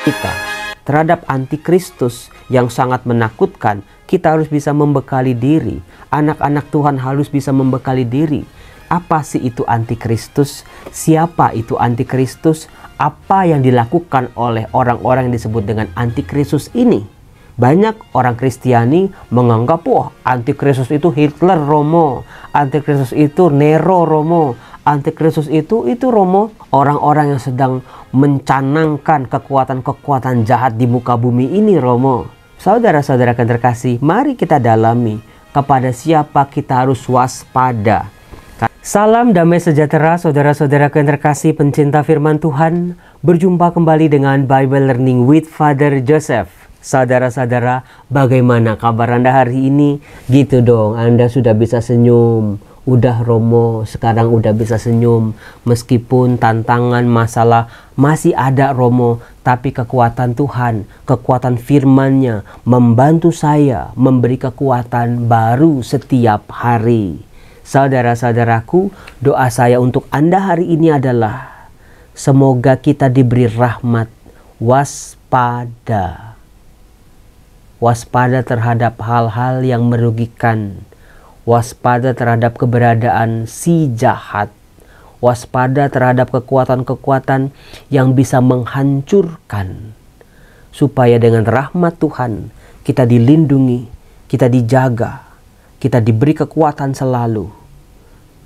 kita terhadap antikristus yang sangat menakutkan, kita harus bisa membekali diri. Anak-anak Tuhan harus bisa membekali diri. Apa sih itu antikristus? Siapa itu antikristus? Apa yang dilakukan oleh orang-orang yang disebut dengan antikristus ini? Banyak orang Kristiani menganggap, wah, antikristus itu Hitler Romo, antikristus itu Nero Romo, antikristus itu Romo. Orang-orang yang sedang mencanangkan kekuatan-kekuatan jahat di muka bumi ini Romo. Saudara-saudara yang terkasih, mari kita dalami kepada siapa kita harus waspada. Salam damai sejahtera saudara-saudara yang terkasih pencinta firman Tuhan. Berjumpa kembali dengan Bible Learning with Father Joseph. Saudara-saudara, bagaimana kabar Anda hari ini? Gitu dong, Anda sudah bisa senyum. Udah Romo, sekarang udah bisa senyum. Meskipun tantangan, masalah masih ada Romo, tapi kekuatan Tuhan, kekuatan firman-Nya membantu saya memberi kekuatan baru setiap hari. Saudara-saudaraku, doa saya untuk Anda hari ini adalah semoga kita diberi rahmat, waspada. Waspada terhadap hal-hal yang merugikan. Waspada terhadap keberadaan si jahat. Waspada terhadap kekuatan-kekuatan yang bisa menghancurkan. Supaya dengan rahmat Tuhan kita dilindungi, kita dijaga, kita diberi kekuatan selalu.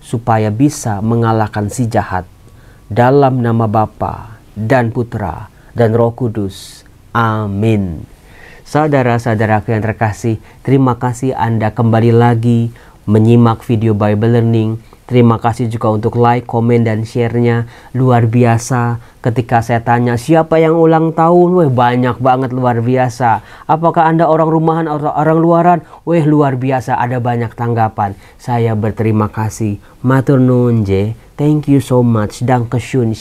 Supaya bisa mengalahkan si jahat. Dalam nama Bapa dan Putra dan Roh Kudus. Amin. Saudara-saudaraku yang terkasih, terima kasih Anda kembali lagi menyimak video Bible Learning. Terima kasih juga untuk like, komen, dan share-nya. Luar biasa ketika saya tanya siapa yang ulang tahun. Weh, banyak banget, luar biasa. Apakah Anda orang rumahan atau orang luaran? Weh, luar biasa, ada banyak tanggapan. Saya berterima kasih. Matur nuwun je. Thank you so much. Dankeschön,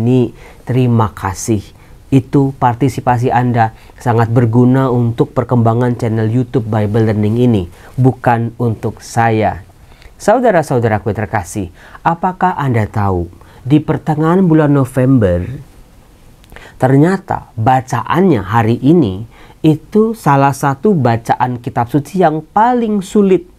ni. Terima kasih. Itu partisipasi Anda sangat berguna untuk perkembangan channel YouTube Bible Learning ini, bukan untuk saya. Saudara-saudaraku yang terkasih, apakah Anda tahu di pertengahan bulan November ternyata bacaannya hari ini itu salah satu bacaan kitab suci yang paling sulit.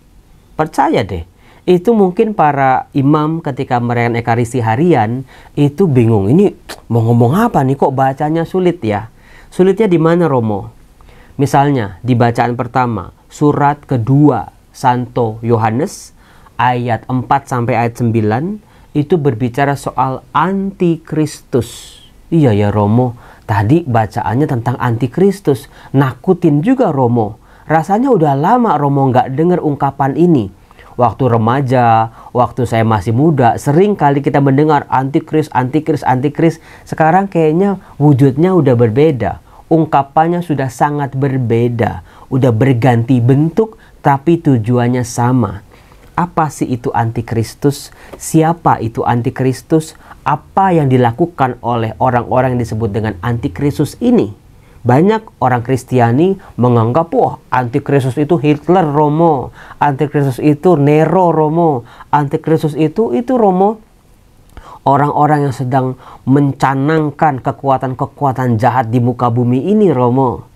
Percaya deh. Itu mungkin para imam ketika merayakan Ekaristi harian itu bingung, ini mau ngomong apa nih, kok bacanya sulit ya? Sulitnya di mana Romo? Misalnya di bacaan pertama, surat kedua Santo Yohanes ayat 4 sampai ayat 9 itu berbicara soal antikristus. Iya ya Romo, tadi bacaannya tentang antikristus, nakutin juga Romo. Rasanya udah lama Romo nggak dengar ungkapan ini. Waktu remaja, waktu saya masih muda, sering kali kita mendengar antikris, antikris, antikris. Sekarang kayaknya wujudnya udah berbeda. Ungkapannya sudah sangat berbeda. Udah berganti bentuk, tapi tujuannya sama. Apa sih itu antikristus? Siapa itu antikristus? Apa yang dilakukan oleh orang-orang yang disebut dengan antikristus ini? Banyak orang Kristiani menganggap, wah, antikristus itu Hitler Romo, antikristus itu Nero Romo, antikristus itu Romo. Orang-orang yang sedang mencanangkan kekuatan-kekuatan jahat di muka bumi ini Romo.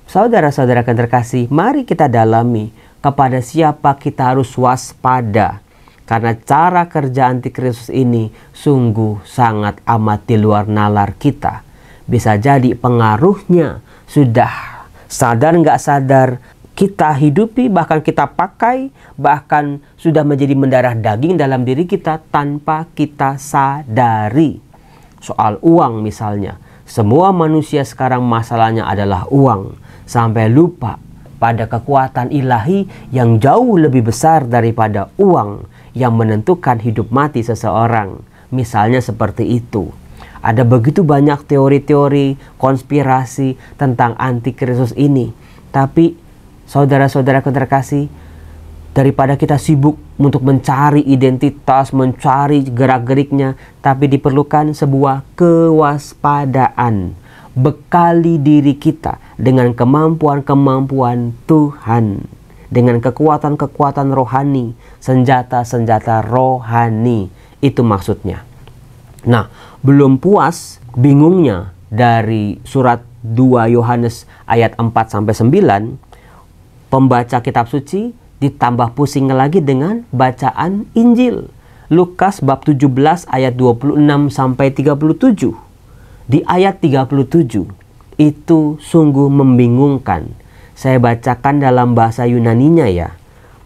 Saudara-saudara yang terkasih, mari kita dalami kepada siapa kita harus waspada. Karena cara kerja antikristus ini sungguh sangat amat di luar nalar kita. Bisa jadi pengaruhnya sudah sadar nggak sadar kita hidupi, bahkan kita pakai, bahkan sudah menjadi mendarah daging dalam diri kita tanpa kita sadari. Soal uang misalnya, semua manusia sekarang masalahnya adalah uang. Sampai lupa pada kekuatan ilahi yang jauh lebih besar daripada uang yang menentukan hidup mati seseorang. Misalnya seperti itu. Ada begitu banyak teori-teori konspirasi tentang antikristus ini. Tapi saudara-saudara terkasih, daripada kita sibuk untuk mencari identitas, mencari gerak-geriknya, tapi diperlukan sebuah kewaspadaan. Bekali diri kita dengan kemampuan-kemampuan Tuhan. Dengan kekuatan-kekuatan rohani, senjata-senjata rohani. Itu maksudnya. Nah, belum puas bingungnya dari surat 2 Yohanes ayat 4-9, pembaca kitab suci ditambah pusing lagi dengan bacaan Injil. Lukas bab 17 ayat 26-37. Di ayat 37 itu sungguh membingungkan. Saya bacakan dalam bahasa Yunaninya ya.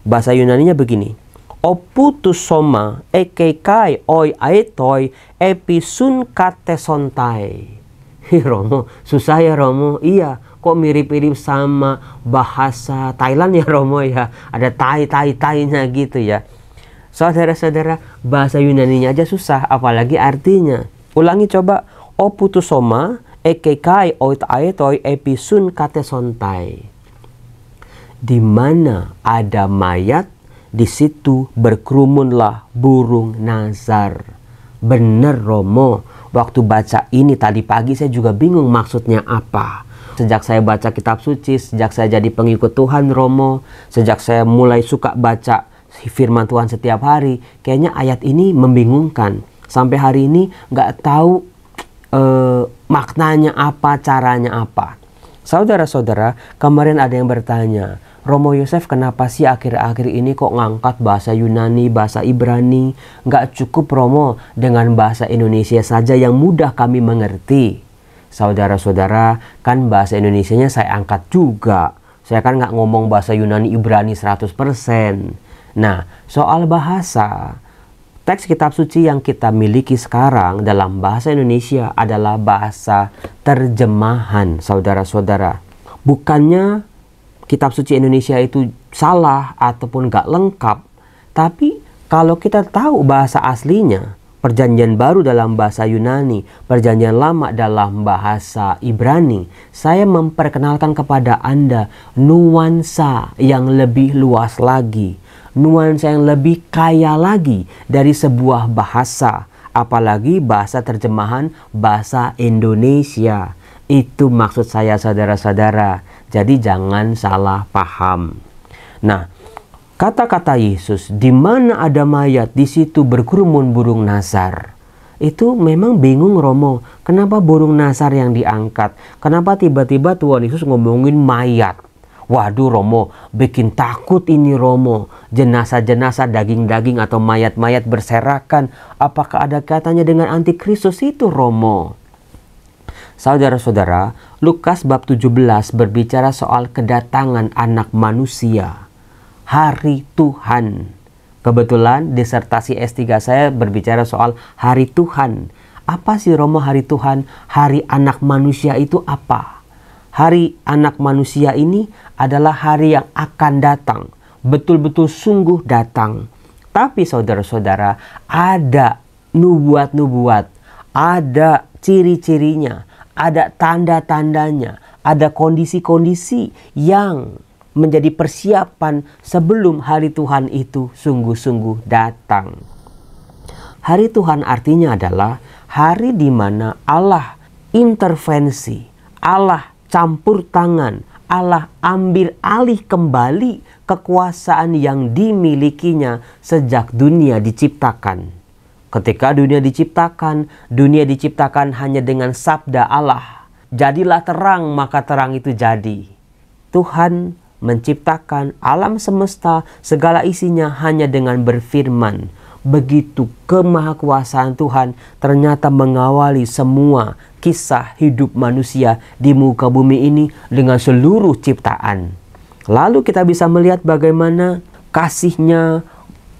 Bahasa Yunaninya begini. Oputus soma ekekai oi aetoi episun katesontai. Romo, susah ya Romo. Iya, kok mirip-mirip sama bahasa Thailand ya Romo ya. Ada tai-tai-tainya gitu ya. Saudara-saudara, bahasa Yunaninya aja susah, apalagi artinya. Ulangi coba. Oputusoma ekekai oit aetoi episun katesontai. Di mana ada mayat, di situ berkerumunlah burung nazar. Bener Romo. Waktu baca ini tadi pagi saya juga bingung maksudnya apa. Sejak saya baca kitab suci, sejak saya jadi pengikut Tuhan Romo, sejak saya mulai suka baca firman Tuhan setiap hari, kayaknya ayat ini membingungkan. Sampai hari ini nggak tahu maknanya apa, caranya apa. Saudara-saudara, kemarin ada yang bertanya, Romo Yosef kenapa sih akhir-akhir ini kok ngangkat bahasa Yunani, bahasa Ibrani? Nggak cukup Romo dengan bahasa Indonesia saja yang mudah kami mengerti. Saudara-saudara, kan bahasa Indonesianya saya angkat juga. Saya kan nggak ngomong bahasa Yunani Ibrani 100%. Nah, soal bahasa, teks kitab suci yang kita miliki sekarang dalam bahasa Indonesia adalah bahasa terjemahan, saudara-saudara. Bukannya kitab suci Indonesia itu salah ataupun gak lengkap. Tapi kalau kita tahu bahasa aslinya, Perjanjian Baru dalam bahasa Yunani, Perjanjian Lama dalam bahasa Ibrani, saya memperkenalkan kepada Anda nuansa yang lebih luas lagi, nuansa yang lebih kaya lagi dari sebuah bahasa, apalagi bahasa terjemahan bahasa Indonesia. Itu maksud saya saudara-saudara. Jadi jangan salah paham. Nah, kata-kata Yesus, di mana ada mayat, di situ berkerumun burung nazar. Itu memang bingung Romo. Kenapa burung nazar yang diangkat? Kenapa tiba-tiba Tuhan Yesus ngomongin mayat? Waduh Romo, bikin takut ini Romo. Jenazah-jenazah, daging-daging atau mayat-mayat berserakan. Apakah ada kaitannya dengan antikristus itu Romo? Saudara-saudara, Lukas bab 17 berbicara soal kedatangan anak manusia. Hari Tuhan. Kebetulan disertasi S3 saya berbicara soal hari Tuhan. Apa sih Romo hari Tuhan? Hari anak manusia itu apa? Hari anak manusia ini adalah hari yang akan datang. Betul-betul sungguh datang. Tapi saudara-saudara, ada nubuat-nubuat. Ada ciri-cirinya. Ada tanda-tandanya, ada kondisi-kondisi yang menjadi persiapan sebelum hari Tuhan itu sungguh-sungguh datang. Hari Tuhan artinya adalah hari di mana Allah intervensi, Allah campur tangan, Allah ambil alih kembali kekuasaan yang dimilikinya sejak dunia diciptakan. Ketika dunia diciptakan hanya dengan sabda Allah. Jadilah terang, maka terang itu jadi. Tuhan menciptakan alam semesta, segala isinya hanya dengan berfirman. Begitu kemahakuasaan Tuhan ternyata mengawali semua kisah hidup manusia di muka bumi ini dengan seluruh ciptaan. Lalu kita bisa melihat bagaimana kasih-Nya,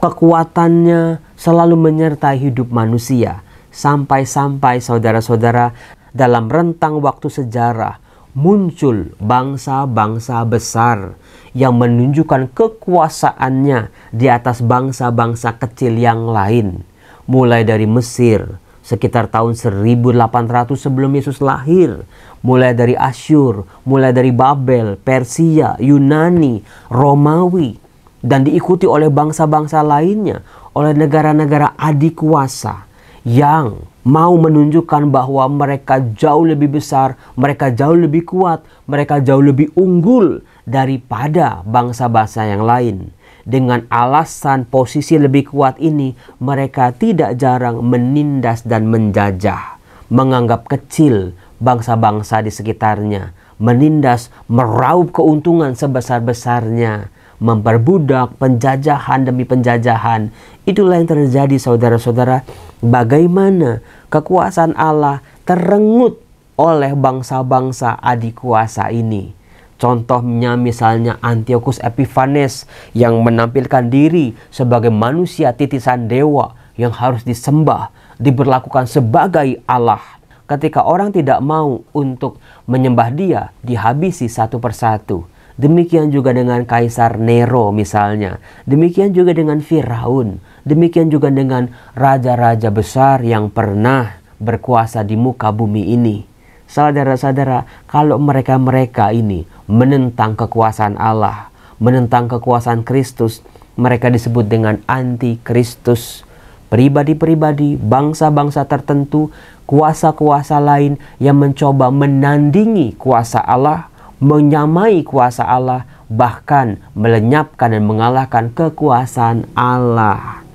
kekuatannya selalu menyertai hidup manusia. Sampai-sampai saudara-saudara, dalam rentang waktu sejarah muncul bangsa-bangsa besar yang menunjukkan kekuasaannya di atas bangsa-bangsa kecil yang lain. Mulai dari Mesir sekitar tahun 1800 sebelum Yesus lahir. Mulai dari Asyur, mulai dari Babel, Persia, Yunani, Romawi. Dan diikuti oleh bangsa-bangsa lainnya, oleh negara-negara adikuasa yang mau menunjukkan bahwa mereka jauh lebih besar, mereka jauh lebih kuat, mereka jauh lebih unggul daripada bangsa-bangsa yang lain. Dengan alasan posisi lebih kuat ini, mereka tidak jarang menindas dan menjajah. menganggap kecil bangsa-bangsa di sekitarnya, menindas, meraup keuntungan sebesar-besarnya, memperbudak, penjajahan demi penjajahan. Itulah yang terjadi, saudara-saudara. Bagaimana kekuasaan Allah terenggut oleh bangsa-bangsa adik kuasa ini. Contohnya misalnya Antiochus Epiphanes yang menampilkan diri sebagai manusia titisan dewa yang harus disembah, diberlakukan sebagai Allah. Ketika orang tidak mau untuk menyembah dia, dihabisi satu persatu. Demikian juga dengan Kaisar Nero misalnya. Demikian juga dengan Firaun. Demikian juga dengan raja-raja besar yang pernah berkuasa di muka bumi ini. Saudara-saudara, kalau mereka ini menentang kekuasaan Allah, menentang kekuasaan Kristus, mereka disebut dengan anti-Kristus. Pribadi-pribadi, bangsa-bangsa tertentu, kuasa-kuasa lain yang mencoba menandingi kuasa Allah, menyamai kuasa Allah, bahkan melenyapkan dan mengalahkan kekuasaan Allah.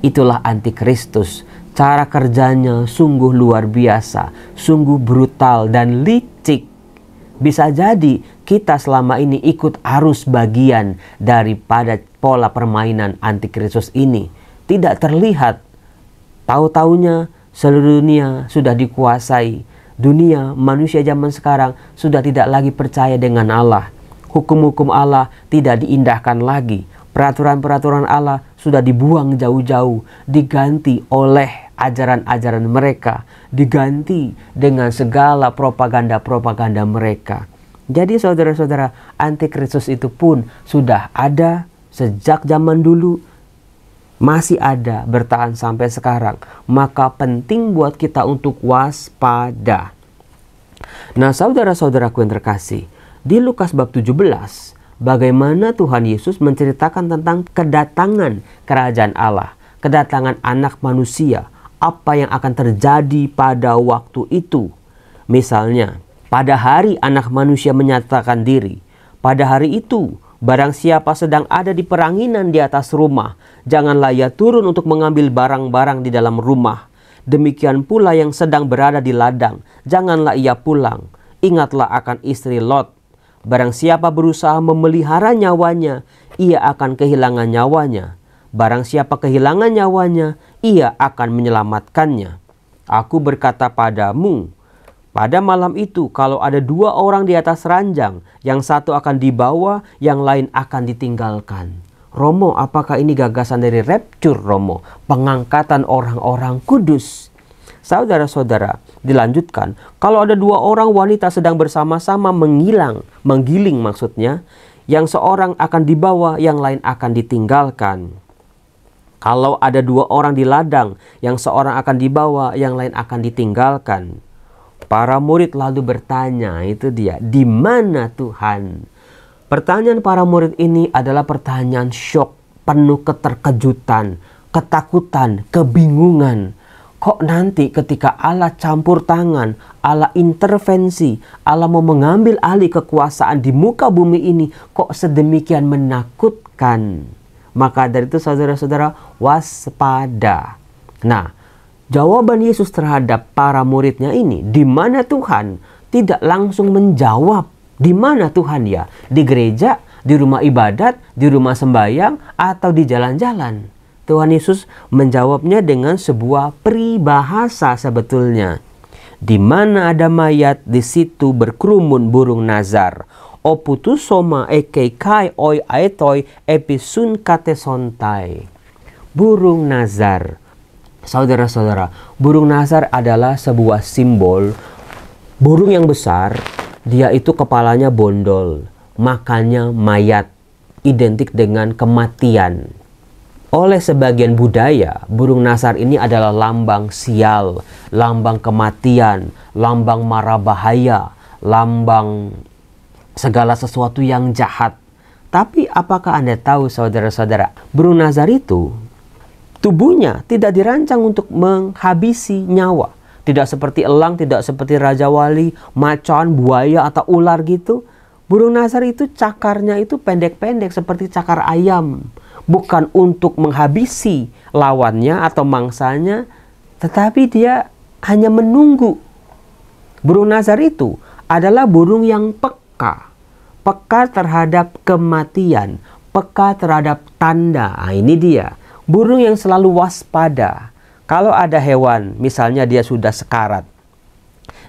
Itulah anti-Kristus. Cara kerjanya sungguh luar biasa, sungguh brutal dan licik. Bisa jadi kita selama ini ikut arus bagian daripada pola permainan anti-Kristus ini. Tidak terlihat, tahu-taunya seluruh dunia sudah dikuasai. Dunia, manusia zaman sekarang sudah tidak lagi percaya dengan Allah. Hukum-hukum Allah tidak diindahkan lagi. Peraturan-peraturan Allah sudah dibuang jauh-jauh, diganti oleh ajaran-ajaran mereka, diganti dengan segala propaganda-propaganda mereka. Jadi saudara-saudara, antikristus itu pun sudah ada sejak zaman dulu, masih ada, bertahan sampai sekarang. Maka penting buat kita untuk waspada. Nah, saudara-saudaraku yang terkasih, di Lukas bab 17, bagaimana Tuhan Yesus menceritakan tentang kedatangan kerajaan Allah, kedatangan anak manusia, apa yang akan terjadi pada waktu itu. Misalnya, pada hari anak manusia menyatakan diri, pada hari itu, barang siapa sedang ada di peranginan di atas rumah, janganlah ia turun untuk mengambil barang-barang di dalam rumah. Demikian pula yang sedang berada di ladang, janganlah ia pulang. Ingatlah akan istri Lot. Barang siapa berusaha memelihara nyawanya, ia akan kehilangan nyawanya. Barang siapa kehilangan nyawanya, ia akan menyelamatkannya. Aku berkata padamu, pada malam itu kalau ada dua orang di atas ranjang, yang satu akan dibawa, yang lain akan ditinggalkan. Romo, apakah ini gagasan dari rapture, Romo? Pengangkatan orang-orang kudus. Saudara-saudara, dilanjutkan, kalau ada dua orang wanita sedang bersama-sama menggiling maksudnya, yang seorang akan dibawa, yang lain akan ditinggalkan. Kalau ada dua orang di ladang, yang seorang akan dibawa, yang lain akan ditinggalkan. Para murid lalu bertanya, itu dia, di mana Tuhan? Pertanyaan para murid ini adalah pertanyaan syok, penuh keterkejutan, ketakutan, kebingungan. Kok nanti ketika Allah campur tangan, Allah intervensi, Allah mau mengambil alih kekuasaan di muka bumi ini, kok sedemikian menakutkan? Maka dari itu saudara-saudara, waspada. Nah, jawaban Yesus terhadap para muridnya ini, di mana Tuhan? Tidak langsung menjawab, di mana Tuhan ya? Di gereja, di rumah ibadat, di rumah sembahyang, atau di jalan-jalan? Tuhan Yesus menjawabnya dengan sebuah peribahasa sebetulnya. Di mana ada mayat, di situ berkerumun burung nazar. Oputusoma ekeikai oi aetoi episun katesontai. Burung nazar. Saudara-saudara, burung nazar adalah sebuah simbol. Burung yang besar, dia itu kepalanya bondol, makannya mayat, identik dengan kematian. Oleh sebagian budaya, burung nazar ini adalah lambang sial, lambang kematian, lambang mara bahaya, lambang segala sesuatu yang jahat. Tapi apakah Anda tahu saudara-saudara, burung nazar itu tubuhnya tidak dirancang untuk menghabisi nyawa. Tidak seperti elang, tidak seperti raja wali, macan, buaya, atau ular gitu. Burung nazar itu cakarnya itu pendek-pendek seperti cakar ayam. Bukan untuk menghabisi lawannya atau mangsanya, tetapi dia hanya menunggu. Burung nazar itu adalah burung yang peka. Peka terhadap kematian, peka terhadap tanda. Nah, ini dia. Burung yang selalu waspada. Kalau ada hewan, misalnya dia sudah sekarat,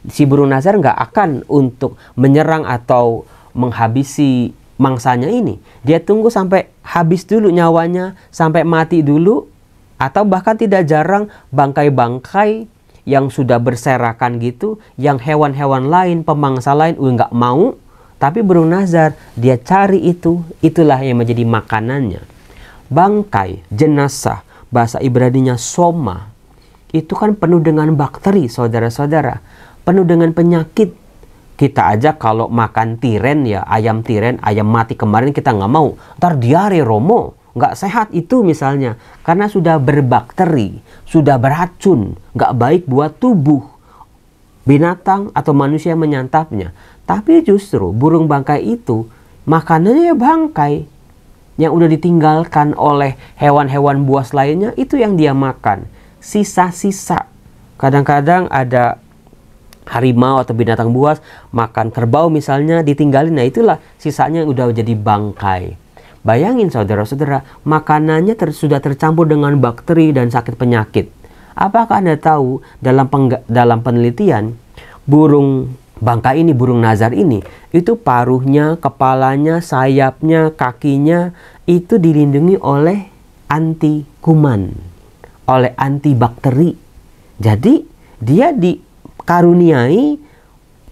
si burung nazar nggak akan untuk menyerang atau menghabisi mangsanya ini. Dia tunggu sampai habis dulu nyawanya, sampai mati dulu. Atau bahkan tidak jarang bangkai-bangkai yang sudah berserakan gitu, yang hewan-hewan lain, pemangsa lain nggak mau. Tapi burung nazar, dia cari itu, itulah yang menjadi makanannya. Bangkai, jenazah, bahasa Ibraninya soma, itu kan penuh dengan bakteri, saudara-saudara. Penuh dengan penyakit. Kita aja kalau makan tiren ya, ayam tiren, ayam mati kemarin kita nggak mau. Ntar diare Romo, nggak sehat itu misalnya. Karena sudah berbakteri, sudah beracun, nggak baik buat tubuh binatang atau manusia yang menyantapnya. Tapi justru burung bangkai itu, makanannya ya bangkai. Yang udah ditinggalkan oleh hewan-hewan buas lainnya, itu yang dia makan. Sisa-sisa. Kadang-kadang ada harimau atau binatang buas makan kerbau misalnya, ditinggalin. Nah itulah sisanya yang udah jadi bangkai. Bayangin saudara-saudara, makanannya sudah tercampur dengan bakteri dan sakit penyakit. Apakah Anda tahu dalam penelitian, burung bangkai ini, burung nazar ini, itu paruhnya, kepalanya, sayapnya, kakinya itu dilindungi oleh anti kuman, oleh antibakteri. Jadi dia dikaruniai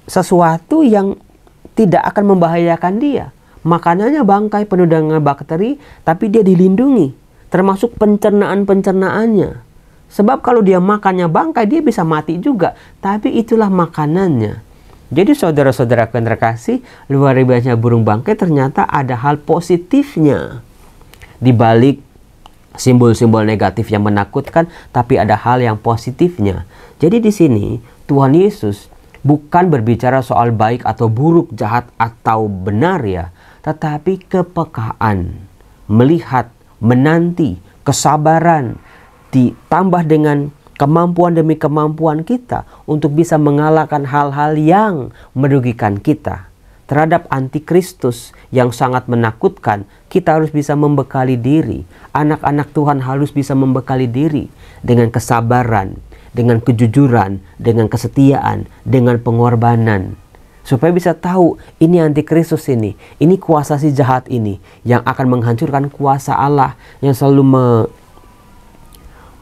sesuatu yang tidak akan membahayakan dia. Makanannya bangkai penuh dengan bakteri, tapi dia dilindungi, termasuk pencernaannya. Sebab kalau dia makannya bangkai, dia bisa mati juga. Tapi itulah makanannya. Jadi saudara-saudara yang terkasih, luar biasa burung bangkai ternyata ada hal positifnya. Di balik simbol-simbol negatif yang menakutkan, tapi ada hal yang positifnya. Jadi di sini Tuhan Yesus bukan berbicara soal baik atau buruk, jahat atau benar ya. Tetapi kepekaan, melihat, menanti, kesabaran, ditambah dengan kemampuan demi kemampuan kita untuk bisa mengalahkan hal-hal yang merugikan kita. Terhadap antikristus yang sangat menakutkan, kita harus bisa membekali diri. Anak-anak Tuhan harus bisa membekali diri dengan kesabaran, dengan kejujuran, dengan kesetiaan, dengan pengorbanan. Supaya bisa tahu ini antikristus ini kuasa si jahat ini yang akan menghancurkan kuasa Allah yang selalu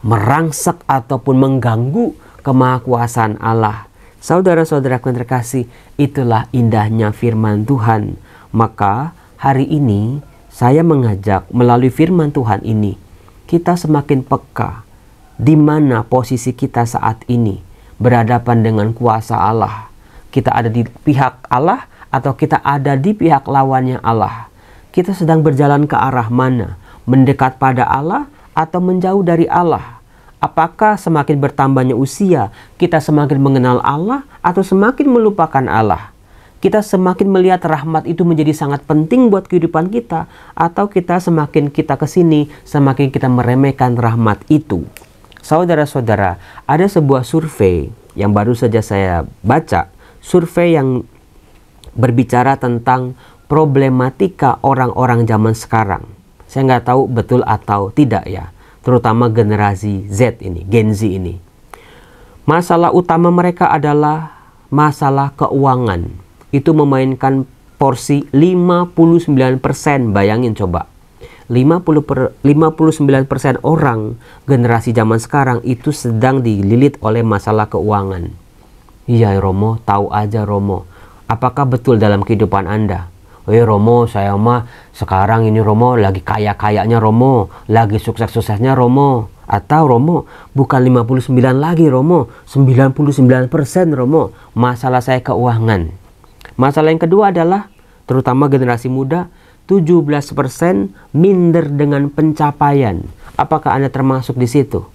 merangsek ataupun mengganggu kemahakuasaan Allah. Saudara-saudara yang terkasih, itulah indahnya firman Tuhan. Maka hari ini saya mengajak melalui firman Tuhan ini, kita semakin peka di mana posisi kita saat ini berhadapan dengan kuasa Allah. Kita ada di pihak Allah atau kita ada di pihak lawannya Allah. Kita sedang berjalan ke arah mana? Mendekat pada Allah atau menjauh dari Allah? Apakah semakin bertambahnya usia, kita semakin mengenal Allah atau semakin melupakan Allah? Kita semakin melihat rahmat itu menjadi sangat penting buat kehidupan kita, atau kita semakin kita kesini, semakin kita meremehkan rahmat itu? Saudara-saudara, ada sebuah survei yang baru saja saya baca, survei yang berbicara tentang problematika orang-orang zaman sekarang. Saya nggak tahu betul atau tidak ya, terutama generasi Z ini, Gen Z ini. Masalah utama mereka adalah masalah keuangan. Itu memainkan porsi 59%, bayangin coba. 59% orang generasi zaman sekarang itu sedang dililit oleh masalah keuangan. Iya Romo, tahu aja Romo. Apakah betul dalam kehidupan Anda? Romo, saya mah sekarang ini Romo lagi kaya-kayanya Romo, lagi sukses-suksesnya Romo. Atau Romo, bukan 59 lagi Romo, 99% Romo. Masalah saya keuangan. Masalah yang kedua adalah, terutama generasi muda, 17% minder dengan pencapaian. Apakah Anda termasuk di situ?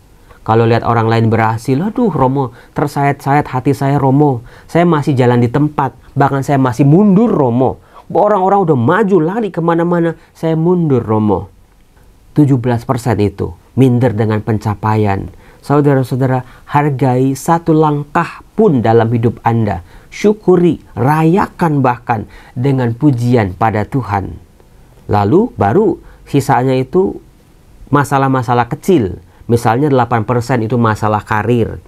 Kalau lihat orang lain berhasil, aduh Romo, tersayat-sayat hati saya Romo. Saya masih jalan di tempat, bahkan saya masih mundur Romo. Orang-orang udah maju lari kemana-mana, saya mundur Romo. 17% itu minder dengan pencapaian. Saudara-saudara, hargai satu langkah pun dalam hidup Anda. Syukuri, rayakan bahkan dengan pujian pada Tuhan. Lalu baru sisanya itu masalah-masalah kecil. Misalnya 8% itu masalah karir.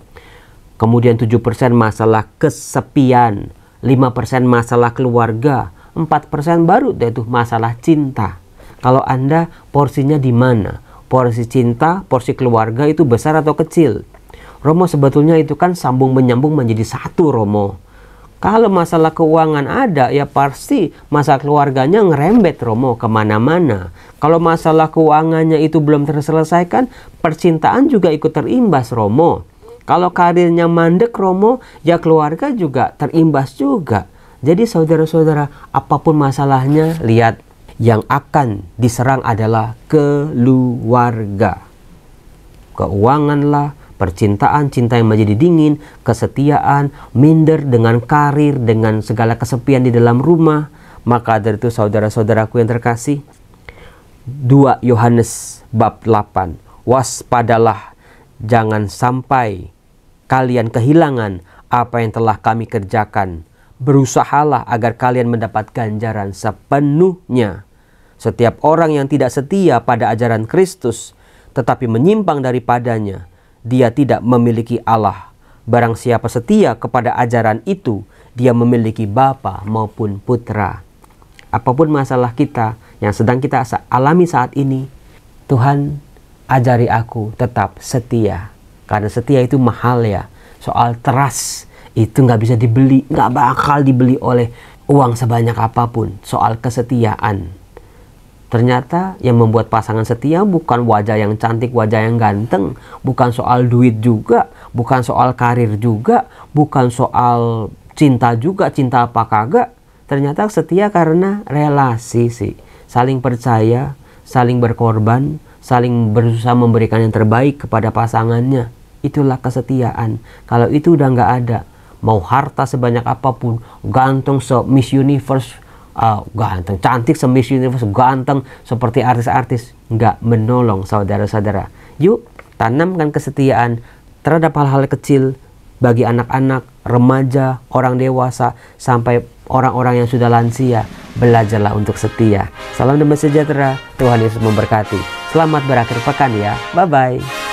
Kemudian 7% masalah kesepian. 5% masalah keluarga. 4% baru itu masalah cinta. Kalau Anda porsinya di mana? Porsi cinta, porsi keluarga itu besar atau kecil? Romo, sebetulnya itu kan sambung menyambung menjadi satu, Romo. Kalau masalah keuangan ada, ya pasti masalah keluarganya ngerembet, Romo, kemana-mana. Kalau masalah keuangannya itu belum terselesaikan, percintaan juga ikut terimbas, Romo. Kalau karirnya mandek, Romo, ya keluarga juga terimbas juga. Jadi saudara-saudara, apapun masalahnya, lihat, yang akan diserang adalah keluarga. Keuanganlah, percintaan, cinta yang menjadi dingin, kesetiaan, minder dengan karir, dengan segala kesepian di dalam rumah. Maka dari itu saudara-saudaraku yang terkasih, 2 Yohanes bab 8, waspadalah, jangan sampai kalian kehilangan apa yang telah kami kerjakan. Berusahalah agar kalian mendapat ganjaran sepenuhnya. Setiap orang yang tidak setia pada ajaran Kristus, tetapi menyimpang daripadanya, dia tidak memiliki Allah. Barang siapa setia kepada ajaran itu, dia memiliki Bapa maupun Putra. Apapun masalah kita yang sedang kita alami saat ini, Tuhan ajari aku tetap setia. Karena setia itu mahal ya. Soal trust itu nggak bisa dibeli, nggak bakal dibeli oleh uang sebanyak apapun. Soal kesetiaan. Ternyata yang membuat pasangan setia bukan wajah yang cantik, wajah yang ganteng. Bukan soal duit juga, bukan soal karir juga, bukan soal cinta juga, cinta apa kagak. Ternyata setia karena relasi sih. Saling percaya, saling berkorban, saling berusaha memberikan yang terbaik kepada pasangannya. Itulah kesetiaan. Kalau itu udah nggak ada, mau harta sebanyak apapun, ganteng se-Miss Universe, ganteng, cantik se-Miss Universe, ganteng seperti artis-artis, nggak menolong saudara-saudara. Yuk, tanamkan kesetiaan terhadap hal-hal kecil bagi anak-anak, remaja, orang dewasa, sampai orang-orang yang sudah lansia. Belajarlah untuk setia. Salam damai sejahtera, Tuhan Yesus memberkati. Selamat berakhir pekan ya, bye-bye.